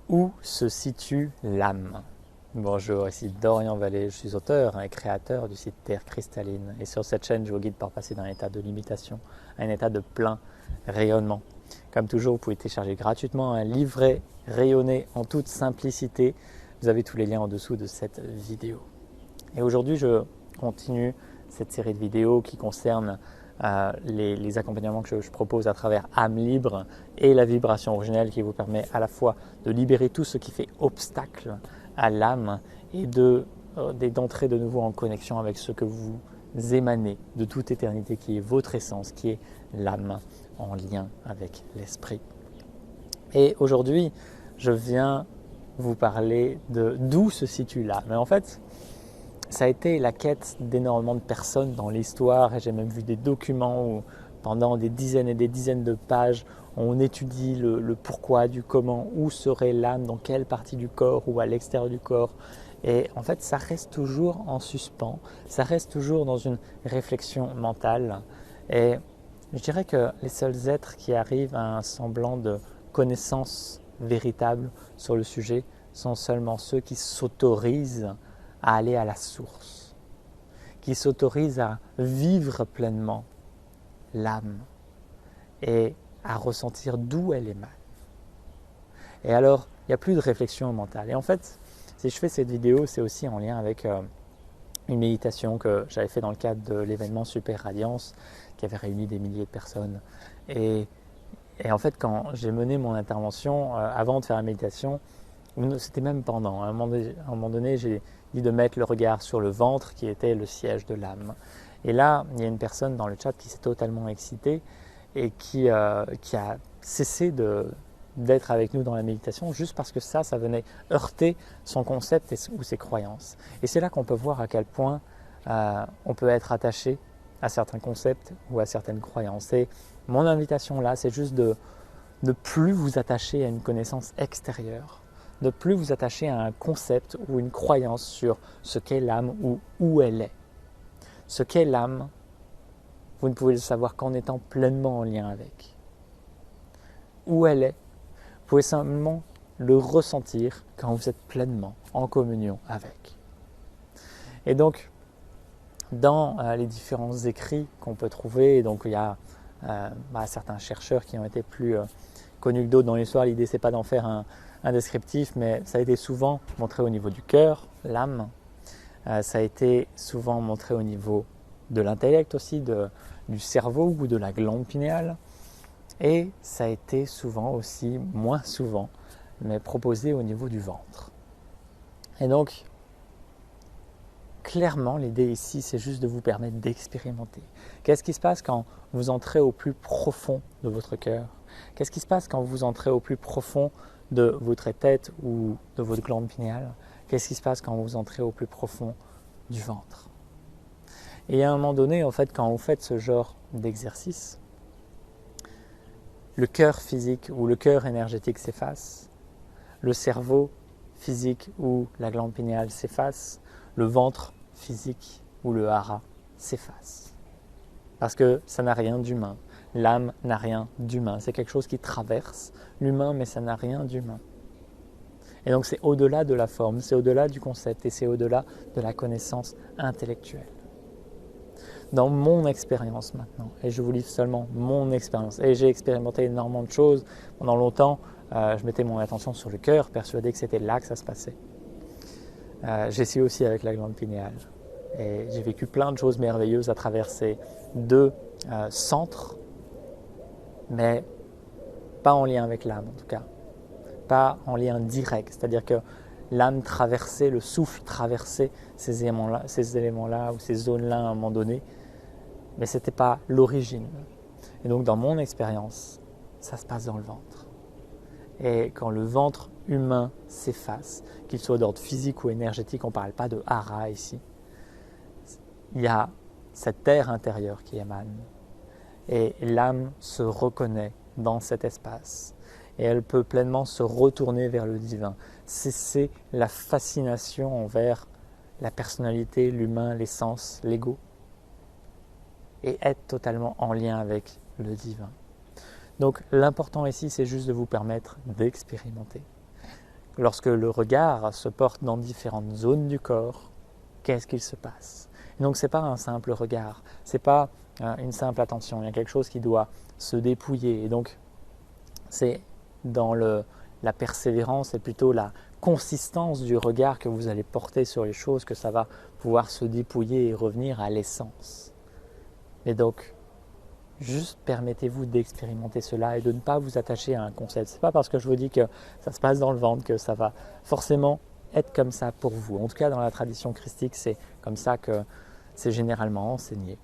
Où se situe l'âme? Bonjour, ici Dorian Vallée, je suis auteur et créateur du site Terre Cristalline. Et sur cette chaîne, je vous guide par passer d'un état de limitation à un état de plein rayonnement. Comme toujours, vous pouvez télécharger gratuitement un livret rayonné en toute simplicité. Vous avez tous les liens en dessous de cette vidéo. Et aujourd'hui, je continue cette série de vidéos qui concerne les accompagnements que je propose à travers âme libre et la vibration originelle qui vous permet à la fois de libérer tout ce qui fait obstacle à l'âme et d'entrer de nouveau en connexion avec ce que vous émanez de toute éternité qui est votre essence, qui est l'âme en lien avec l'esprit. Et aujourd'hui, je viens vous parler de d'où se situe l'âme. Mais en fait, ça a été la quête d'énormément de personnes dans l'histoire et j'ai même vu des documents où pendant des dizaines et des dizaines de pages, on étudie le pourquoi, du comment, où serait l'âme, dans quelle partie du corps ou à l'extérieur du corps. Et en fait, ça reste toujours en suspens, ça reste toujours dans une réflexion mentale. Et je dirais que les seuls êtres qui arrivent à un semblant de connaissance véritable sur le sujet sont seulement ceux qui s'autorisent à aller à la source, qui s'autorise à vivre pleinement l'âme et à ressentir d'où elle émane. Et alors, il n'y a plus de réflexion mentale. Et en fait, si je fais cette vidéo, c'est aussi en lien avec une méditation que j'avais fait dans le cadre de l'événement Super Radiance, qui avait réuni des milliers de personnes. Et en fait, quand j'ai mené mon intervention, avant de faire la méditation, c'était même pendant, à un moment donné, j'ai dit de mettre le regard sur le ventre qui était le siège de l'âme. Et là, il y a une personne dans le chat qui s'est totalement excitée et qui a cessé d'être avec nous dans la méditation juste parce que ça venait heurter son concept ou ses croyances. Et c'est là qu'on peut voir à quel point on peut être attaché à certains concepts ou à certaines croyances. Et mon invitation là, c'est juste de ne plus vous attacher à une connaissance extérieure, ne plus vous attacher à un concept ou une croyance sur ce qu'est l'âme ou où elle est. Ce qu'est l'âme, vous ne pouvez le savoir qu'en étant pleinement en lien avec. Où elle est, vous pouvez simplement le ressentir quand vous êtes pleinement en communion avec. Et donc, dans les différents écrits qu'on peut trouver, donc il y a certains chercheurs qui ont été plus connus que d'autres dans l'histoire, l'idée c'est pas d'en faire un descriptif, mais ça a été souvent montré au niveau du cœur, l'âme, ça a été souvent montré au niveau de l'intellect aussi, du cerveau ou de la glande pinéale, et ça a été souvent aussi, moins souvent, mais proposé au niveau du ventre. Et donc, clairement, l'idée ici, c'est juste de vous permettre d'expérimenter. Qu'est-ce qui se passe quand vous entrez au plus profond de votre cœur? Qu'est-ce qui se passe quand vous entrez au plus profond de votre tête ou de votre glande pinéale? Qu'est-ce qui se passe quand vous entrez au plus profond du ventre? Et à un moment donné, en fait, quand vous faites ce genre d'exercice, le cœur physique ou le cœur énergétique s'efface, le cerveau physique ou la glande pinéale s'efface, le ventre physique ou le hara s'efface. Parce que ça n'a rien d'humain. L'âme n'a rien d'humain. C'est quelque chose qui traverse l'humain, mais ça n'a rien d'humain. Et donc c'est au-delà de la forme, c'est au-delà du concept et c'est au-delà de la connaissance intellectuelle. Dans mon expérience maintenant, et je vous livre seulement mon expérience, et j'ai expérimenté énormément de choses. Pendant longtemps, je mettais mon attention sur le cœur, persuadé que c'était là que ça se passait. J'ai essayé aussi avec la glande pinéale. Et j'ai vécu plein de choses merveilleuses à travers ces deux centres, mais pas en lien avec l'âme en tout cas. Pas en lien direct, c'est-à-dire que l'âme traversait, le souffle traversait ces éléments-là ou ces zones-là à un moment donné, mais ce n'était pas l'origine. Et donc dans mon expérience, ça se passe dans le ventre. Et quand le ventre humain s'efface, qu'il soit d'ordre physique ou énergétique, on ne parle pas de hara ici, il y a cette terre intérieure qui émane. Et l'âme se reconnaît dans cet espace. Et elle peut pleinement se retourner vers le divin, cesser la fascination envers la personnalité, l'humain, l'essence, l'ego, et être totalement en lien avec le divin. Donc l'important ici, c'est juste de vous permettre d'expérimenter. lorsque le regard se porte dans différentes zones du corps, qu'est-ce qu'il se passe? Et donc ce n'est pas un simple regard, ce n'est pas une simple attention, il y a quelque chose qui doit se dépouiller. Et donc c'est dans la persévérance et plutôt la consistance du regard que vous allez porter sur les choses que ça va pouvoir se dépouiller et revenir à l'essence. Et donc, juste permettez-vous d'expérimenter cela et de ne pas vous attacher à un concept. Ce n'est pas parce que je vous dis que ça se passe dans le ventre que ça va forcément être comme ça pour vous. En tout cas, dans la tradition christique, c'est comme ça que c'est généralement enseigné,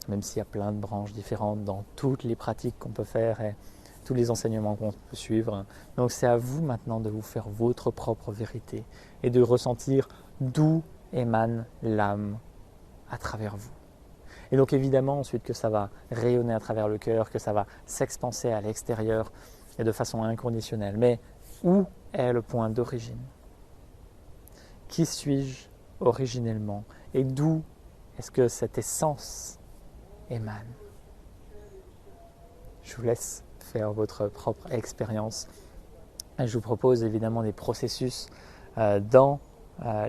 même s'il y a plein de branches différentes dans toutes les pratiques qu'on peut faire et tous les enseignements qu'on peut suivre. Donc c'est à vous maintenant de vous faire votre propre vérité et de ressentir d'où émane l'âme à travers vous. Et donc évidemment ensuite que ça va rayonner à travers le cœur, que ça va s'expanser à l'extérieur et de façon inconditionnelle. Mais où est le point d'origine? Qui suis-je originellement? Et d'où est-ce que cette essence émane? Je vous laisse faire votre propre expérience. Je vous propose évidemment des processus dans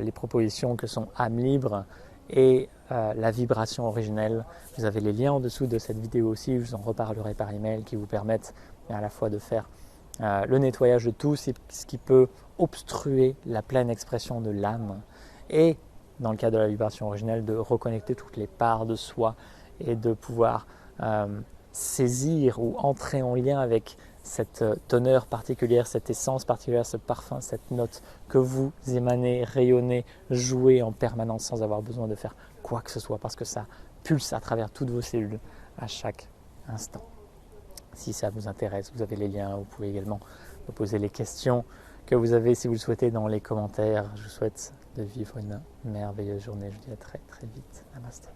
les propositions que sont âme libre et la vibration originelle. Vous avez les liens en dessous de cette vidéo aussi, je vous en reparlerai par email, qui vous permettent à la fois de faire le nettoyage de tout ce qui peut obstruer la pleine expression de l'âme et dans le cas de la vibration originelle de reconnecter toutes les parts de soi et de pouvoir saisir ou entrer en lien avec cette teneur particulière, cette essence particulière, ce parfum, cette note que vous émanez, rayonnez, jouez en permanence sans avoir besoin de faire quoi que ce soit parce que ça pulse à travers toutes vos cellules à chaque instant. Si ça vous intéresse, vous avez les liens, vous pouvez également me poser les questions que vous avez si vous le souhaitez dans les commentaires. Je vous souhaite de vivre une merveilleuse journée. Je vous dis à très très vite. Namasté.